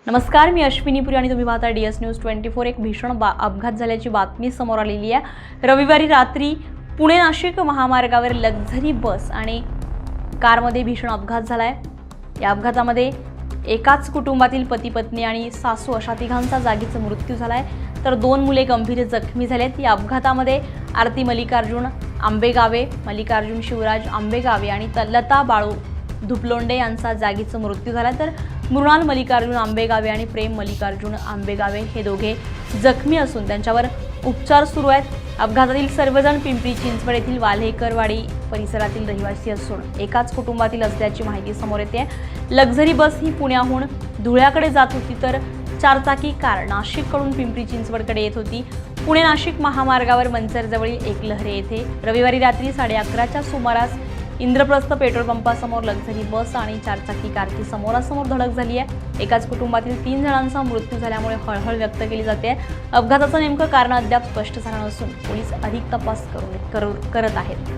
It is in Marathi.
नमस्कार, मी अश्विनी पुरी आणि तुम्ही पाहता DS न्यूज 24। एक भीषण अपघात झाल्याची बातमी समोर आलेली आहे। रविवारी रात्री पुणे नाशिक महामार्गावर लक्झरी बस आणि कारमध्ये भीषण अपघात झालाय। या अपघातामध्ये एकाच कुटुंबातील पती पत्नी आणि सासू अशा तिघांचा जागीच मृत्यू झालाय, तर 2 मुले गंभीर जखमी झालेत। या अपघातामध्ये आरती मल्लिकार्जुन आंबेगावे, मल्लिकार्जुन शिवराज आंबेगावे आणि लता बाळू धुपलोंडे यांचा जागीच मृत्यू झाला, तर मृणाल मल्लिकार्जुन आंबेगावे आणि प्रेम मल्लिकार्जुन आंबेगावे हे दोघे जखमी असून त्यांच्यावर उपचार सुरू आहेत। अपघातातील सर्वजण पिंपरी चिंचवड येथील वाल्हेकरवाडी परिसरातील रहिवासी असून एकाच कुटुंबातील असल्याची माहिती समोर येते। लक्झरी बस ही पुण्याहून धुळ्याकडे जात होती, तर चारचाकी कार नाशिककडून पिंपरी चिंचवडकडे येत होती। पुणे नाशिक महामार्गावर मंचरजवळील एकलहरे येथे रविवारी रात्री 11:30च्या सुमारास इंद्रप्रस्थ पेट्रोल पंपासमोर लक्झरी बस आणि चारचाकी कारची समोरासमोर धडक झाली आहे। एकाच कुटुंबातील 3 जणांचा मृत्यू झाल्यामुळे हळहळ व्यक्त केली जाते। अपघाताचं नेमकं कारण अद्याप स्पष्ट झालं नसून पोलीस अधिक तपास करत आहेत।